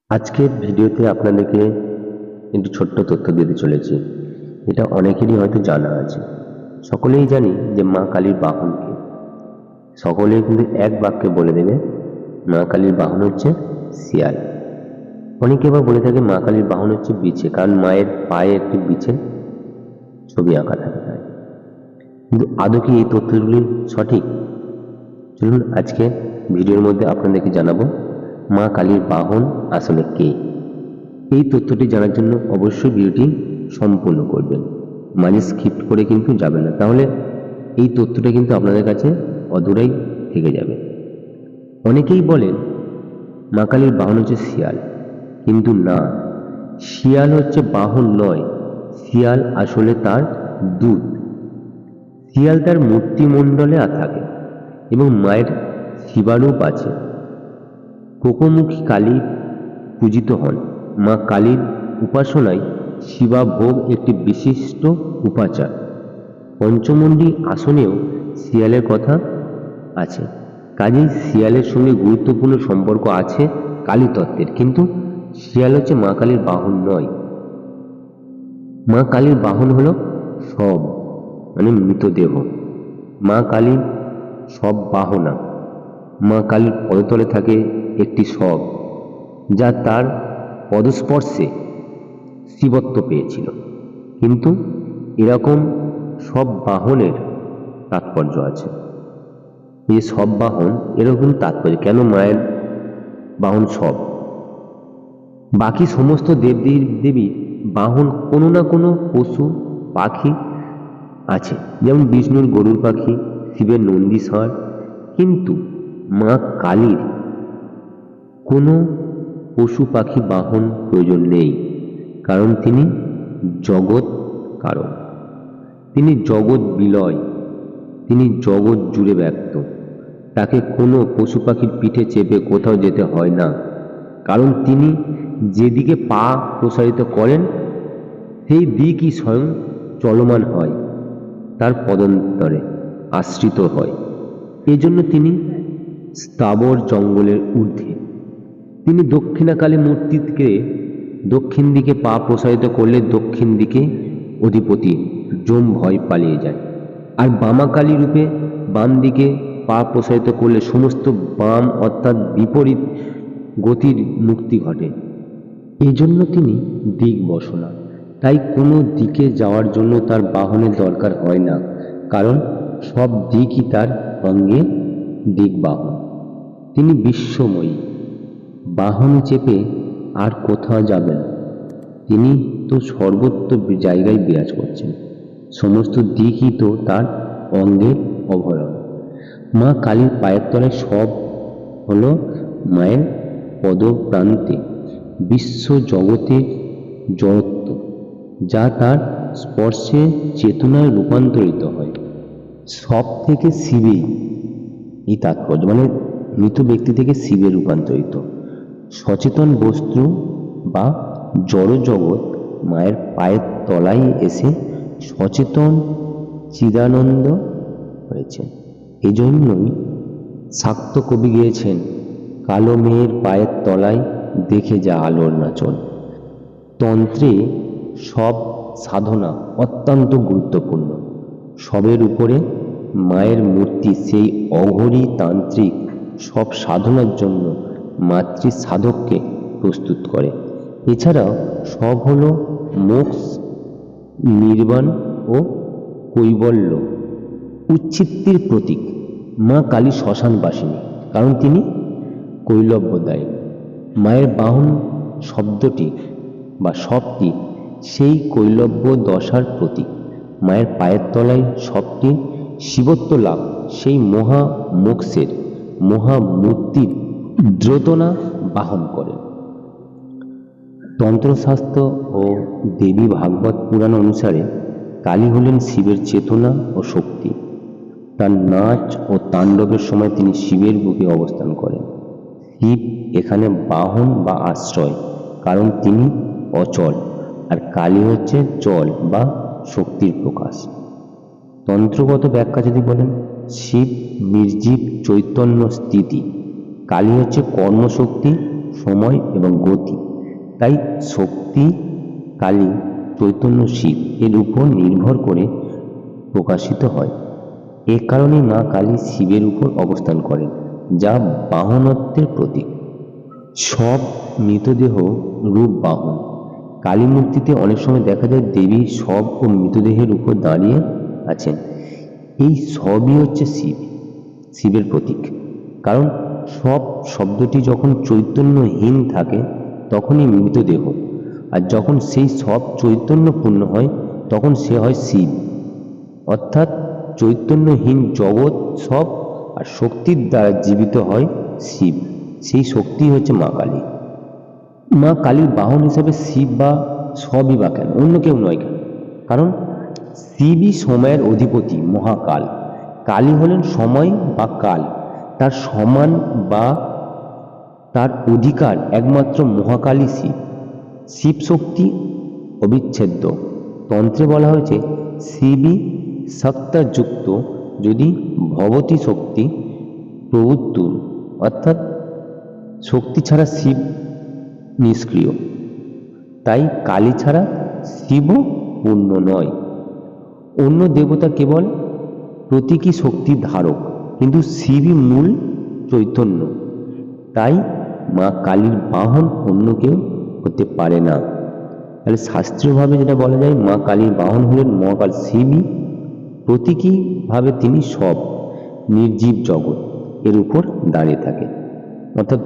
আজকের ভিডিওতে আপনাদেরকে একটু ছোট্ট তথ্য দিতে চলেছি। এটা অনেকেরই হয়তো জানা আছে। সকলেই জানি যে মা কালীর বাহন কে। সকলেই কিন্তু এক বাক্যে বলে দেবে মা কালীর বাহন হচ্ছে শিয়াল। অনেকে আবার বলে থাকে মা কালীর বাহন হচ্ছে বিছে, কারণ মায়ের পায়ে একটি বিছের ছবি আঁকা থাকে তাই। কিন্তু আদৌ কি এই তথ্যগুলি সঠিক? চলুন আজকে ভিডিওর মধ্যে আপনাদেরকে জানাবো মা কালীর বাহন আসলে কে। এই তথ্যটি জানার জন্য অবশ্যই ভিডিওটি সম্পূর্ণ করবেন, মাঝে স্কিপ করে কিন্তু যাবেন না, তাহলে এই তথ্যটা কিন্তু আপনাদের কাছে অধুরাই থেকে যাবে। অনেকেই বলেন মা কালীর বাহন হচ্ছে শিয়াল, কিন্তু না, শিয়াল হচ্ছে বাহন নয়, শিয়াল আসলে তার দূত। শিয়াল তার মূর্তিমণ্ডলে থাকে এবং মায়ের শিবারূপ আছে। কোকোমুখী কালী পূজিত হন। মা কালীর উপাসনায় শিবা ভোগ একটি বিশিষ্ট উপাচার। পঞ্চমন্ডি আসনেও শিয়ালের কথা আছে। কাজেই শিয়ালের সঙ্গে গুরুত্বপূর্ণ সম্পর্ক আছে কালী তত্ত্বের, কিন্তু শিয়াল হচ্ছে মা কালীর বাহন নয়। মা কালীর বাহন হলো সব, মানে মৃতদেহ। মা কালীর সব বাহনা। মা কালীর পদতলে থাকে একটি শব, যা তার পদস্পর্শে শিবত্ব পেয়েছিল। কিন্তু এরকম সব বাহনের তাৎপর্য আছে। এই সব বাহন এরকম তাৎপর্য কেন মায়ের বাহন সব? বাকি সমস্ত দেবীর বাহন কোনো না কোনো পশু পাখি আছে, যেমন বিষ্ণুর গরুর পাখি, শিবের নন্দীশ্বর। কিন্তু মা কালীর কোনো পশু পাখি বাহন প্রয়োজন নেই, কারণ তিনি জগৎ কারণ। তিনি জগৎ বিলয়, তিনি জগৎ জুড়ে ব্যক্ত। তাকে কোনো পশু পাখির পিঠে চেপে কোথাও যেতে হয় না, কারণ তিনি যেদিকে পা প্রসারিত করেন সেই দিকই স্বয়ং চলমান হয়, তার পদন্তরে আশ্রিত হয়। এজন্য তিনি স্থাবর জঙ্গলের ঊর্ধ্বে। তিনি দক্ষিণাকালী মূর্তিকে দক্ষিণ দিকে পা প্রসারিত করলে দক্ষিণ দিকে অধিপতি যম ভয় পালিয়ে যায়, আর বামাকালী রূপে বাম দিকে পা প্রসারিত করলে সমস্ত বাম অর্থাৎ বিপরীত গতির মুক্তি ঘটে। এই জন্য তিনি দিক বসনা। তাই কোনো দিকে যাওয়ার জন্য তার বাহনের দরকার হয় না, কারণ সব দিকই তার অঙ্গে দিক বাহন। তিনি বিশ্বময়ী, বাহনে চেপে আর কোথাও যাবেন। তিনি তো সর্বত্র জায়গায় বিরাজ করছেন, সমস্ত দিকই তো তার অঙ্গের অভয়ন। মা কালীর পায়ের তলায় সব হলো মায়ের পদপ্রান্তে বিশ্ব জগতের জড়ত্ব, যা তার স্পর্শে চেতনায় রূপান্তরিত হয়। সব থেকে শিবেই এই তাৎপর্য, মানে মৃত ব্যক্তি থেকে শিবে রূপান্তরিত। সচেতন বস্তু বা জড় জগৎ মায়ের পায়ের তলায় এসে সচেতন চিদানন্দ হয়েছে। এজন্যই শাক্ত কবি গিয়েছেন, কালো মেয়ের পায়ের তলায় দেখে যা আলোর নাচন। তন্ত্রে সব সাধনা অত্যন্ত গুরুত্বপূর্ণ। সবের উপরে মায়ের মূর্তি সেই অঘরী তান্ত্রিক সব সাধনার জন্য মাতৃ সাধককে প্রস্তুত করে। এছাড়াও সব হলো মোক্ষ, নির্বাণ ও কৈবল্য উচ্ছিত্তির প্রতীক। মা কালী শ্মশানবাসিনী, কারণ তিনি কৈলব্যদায়ী। মায়ের বাহন শব্দটি বা সবটি সেই কৈলব্য দশার প্রতীক। মায়ের পায়ের তলায় সবটি শিবত্ব লাভ সেই মহা মোক্ষের মহামূর্তির দ্যোতনা বাহন করে। তন্ত্রশাস্ত্র ও দেবী ভাগবত পুরাণ অনুসারে কালী হলেন শিবের চেতনা ও শক্তি। তার নাচ ও তাণ্ডবের সময় তিনি শিবের বুকে অবস্থান করেন। শিব এখানে বাহন বা আশ্রয়, কারণ তিনি অচল, আর কালী হচ্ছে চল বা শক্তির প্রকাশ। তন্ত্রগত ব্যাখ্যা যদি বলেন, শিব নির্জীব চৈতন্য স্থিতি, কালী হচ্ছে কর্মশক্তি সময় এবং গতি। তাই শক্তি কালী, চৈতন্য শিব এর উপর নির্ভর করে প্রকাশিত হয়। এ কারণেই মা কালী শিবের উপর অবস্থান করেন, যা বাহনত্বের প্রতীক। সব মৃতদেহ রূপ বাহন। কালী মূর্তিতে অনেক সময় দেখা যায় দেবী শব ও মৃতদেহের উপর দাঁড়িয়ে আছেন। এই সবই হচ্ছে শিবের প্রতীক। কারণ সব শব্দটি যখন চৈতন্যহীন থাকে তখনই মৃতদেহ, আর যখন সেই সব চৈতন্যপূর্ণ হয় তখন সে হয় শিব। অর্থাৎ চৈতন্যহীন জগৎ সব আর শক্তির দ্বারা জীবিত হয় শিব। সেই শক্তি হচ্ছে মা কালী। মা কালীর বাহন হিসাবে শিব বা সবই বা কেন, অন্য কেউ নয় কেন? কারণ শিবই সময়ের অধিপতি, মহাকাল। কালী হলেন সময় বা কাল, তার সমান বা তার অধিকার একমাত্র মহাকালী শিব। শিব শক্তি অবিচ্ছেদ্য। তন্ত্রে বলা হয়েছে শিবই শক্তাযুক্ত যদি ভবতি শক্তি প্রভুত্তুর, অর্থাৎ শক্তি ছাড়া শিব নিষ্ক্রিয়। তাই কালী ছাড়া শিবও পূর্ণ নয়। অন্য দেবতা কেবল প্রতীকী শক্তির ধারক, কিন্তু শিবই মূল চৈতন্য। তাই মা কালীর বাহন অন্য কেউ হতে পারে না। তাহলে শাস্ত্রীয়ভাবে যেটা বলা যায়, মা কালীর বাহন হলেন মহাকাল শিবই, প্রতীকীভাবে তিনি সব নির্জীব জগৎ এর উপর দাঁড়িয়ে থাকে। অর্থাৎ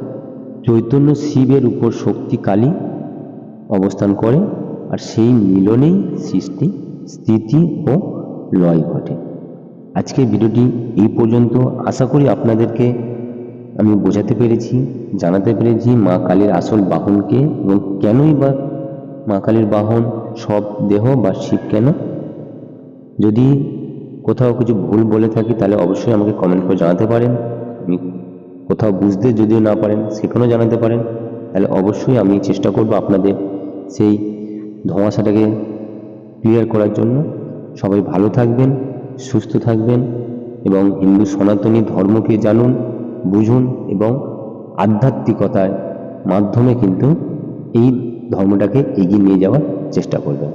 চৈতন্য শিবের উপর শক্তি কালী অবস্থান করে, আর সেই মিলনেই সৃষ্টি, স্থিতি ও লয় ঘটে। আজকের ভিডিওটি এই পর্যন্ত। আশা করি আপনাদেরকে আমি বোঝাতে পেরেছি, জানাতে পেরেছি মা কালীর আসল বাহনকে এবং কেনই বা মা কালীর বাহন সব দেহ বা শিব কেন। যদি কোথাও কিছু ভুল বলে থাকি তাহলে অবশ্যই আমাকে কমেন্ট করে জানাতে পারেন। আমি কোথাও বুঝতে যদিও না পারেন সেখানেও জানাতে পারেন, তাহলে অবশ্যই আমি চেষ্টা করব আপনাদের সেই ধোঁয়াশাটাকে ক্লিয়ার করার জন্য। সবাই ভালো থাকবেন, সুস্থ থাকবেন এবং হিন্দু সনাতনী ধর্মকে জানুন, বুঝুন এবং আধ্যাত্মিকতার মাধ্যমে কিন্তু এই ধর্মটাকে এগিয়ে নিয়ে যাওয়ার চেষ্টা করবেন।